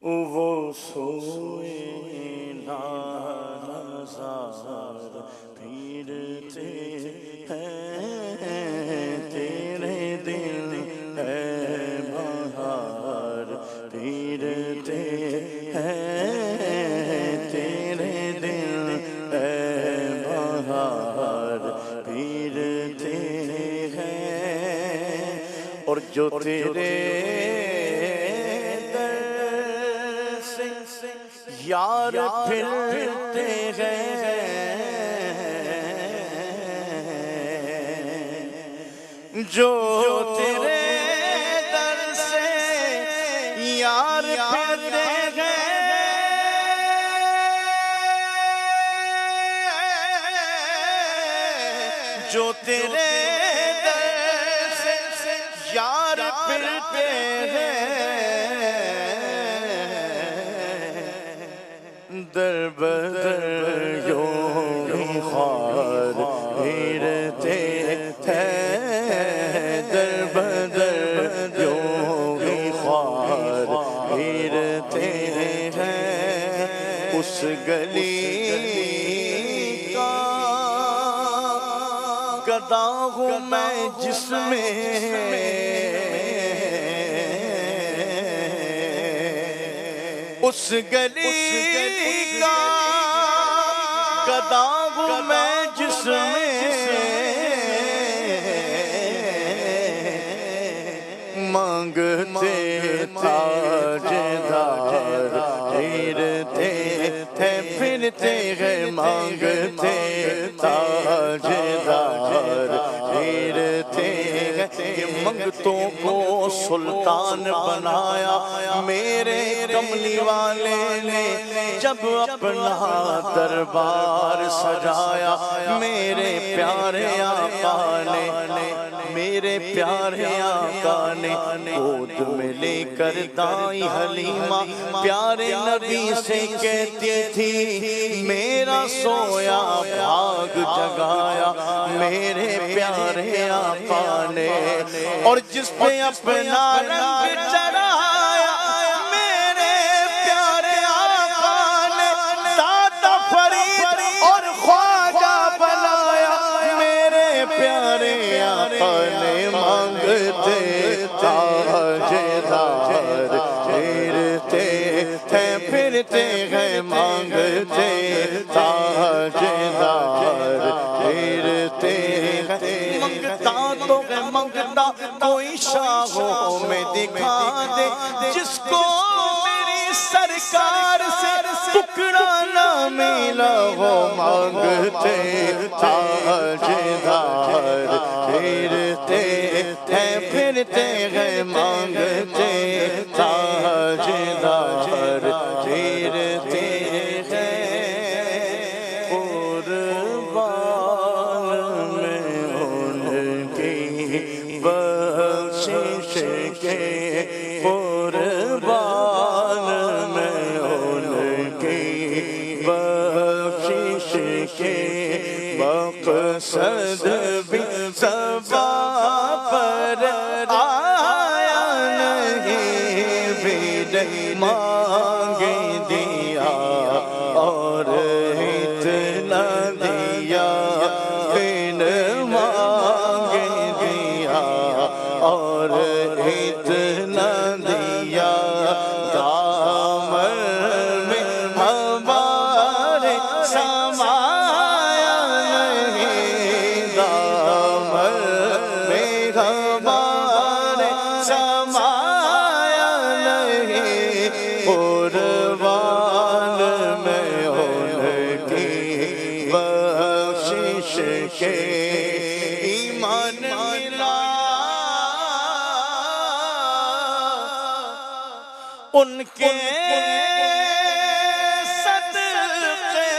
وہ سوئے نازار پھرتے ہیں تیرے دل ہے بہار پھرتے ہیں تیرے دل ہے بہار پھرتے ہیں اور جو تیرے یار پھرتے ہیں جو تیرے در سے یار پھرتے ہیں جو تیرے در سے یار پھرتے ہیں در بدر یوں ہی خوار پھرتے ہیں در بدر یوں ہی خوار پھرتے ہیں اس گلی کا گدا ہوں میں جس میں اس گلی کا گدا ہوں میں جس میں مانگتے تاجدار پھرتے ہیں پھرتے ہیں مانگتے تاجدار پھرتے ہیں یہ منگتوں کو سلطان بنایا میرے کملی والے نے جب اپنا دربار سجایا میرے پیارے آقا نے میرے پیارے آقا نے گود میں لے کر دائی حلیمہ پیارے نبی سے کہتی تھی میرا سویا بھاگ جگایا میرے پیارے آقا نے اور جس پہ اپنا رنگ چڑھایا میرے پیارے آقا نے دادا فرید اور خواجہ بنایا میرے پیارے آقا نے مانگتے تاجدار پھرتے ہیں پھرتے ہیں مانگتے تاجدار پھرتے ہیں منگتا تو ہے منگتا کوئی شاہوں میں دکھا دے جس کو میری سرکار سے ٹکڑا نہ ملا ہو مانگتے تاجدار پھرتے ہیں پھرتے ہیں مانگتے تاجدار پھرتے ہیں قربان میں ان کی بخشش کے قربان میں ان کی بخشش کے مقصد بھی زباں پر آیا نہیں بھی مانگ دیا اور اتنا دیا بن مانگ دیا اور اتنا دیا دامن میں ہمارے سمایا نہیں دامن میں ہمارے سمایا نہیں قربان میں ان کی بخشش کے ایمان ملا ان کے صدقے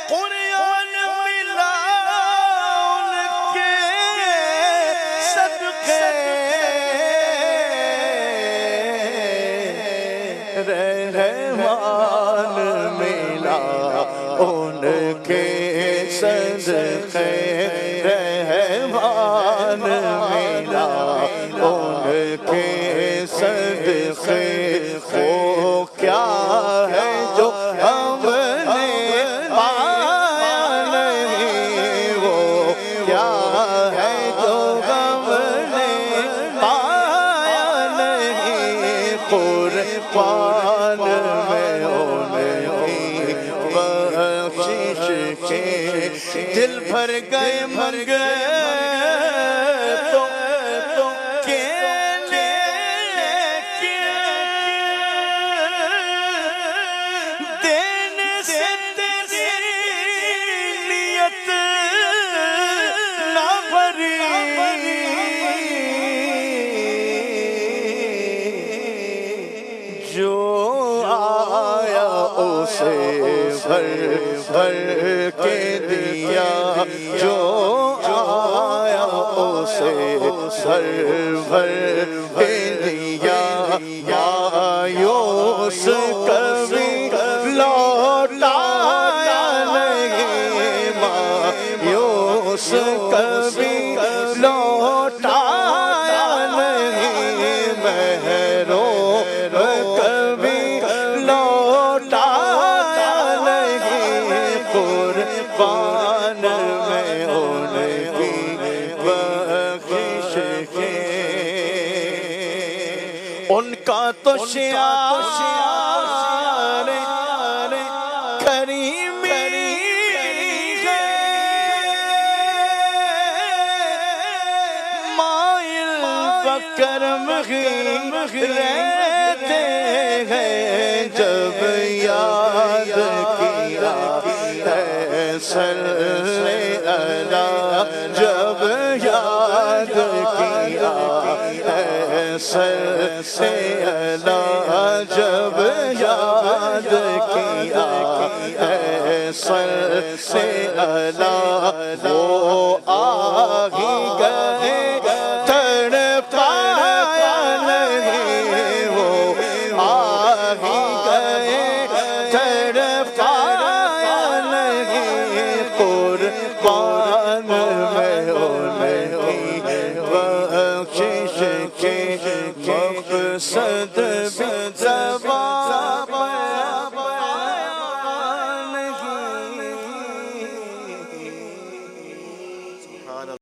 قرآن ملا ان کے صدقے رحمان ملا ان کے صدقے رحمان ملا ان کے صدقے وہ کیا ہے جو ہم نے پایا نہیں، وہ کیا ہے جو ہم نے پایا نہیں، قربان میں انہیں بخشش کے دل بھر گئے مر گئے تو کہنے کے دینے سے تیری نیت نہ بھری، جو آیا اسے بھر بھر کے دیا، جو آیا اسے بھر بھر کے دیا، مایوس کبھی لوٹایا نہیں، مایوس کبھی لوٹایا نہیں، محروم کبھی لوٹایا نہیں، قربان میں ان کی بخشش کے۔ ان کا تو شعار کریمی ہے، مائل بکرم ہی رہتے ہیں، جب یاد کیا ہے صلی اللہ، جب یاد کیا ہے صلی اللہ، جب یاد کیا ہے صلی اللہ، وہ آ ہی گئے تڑپایا نہیں، وہ آ ہی گئے تڑپایا نہیں، قربان میں ان کی بخشش کے مقصد بھی زبان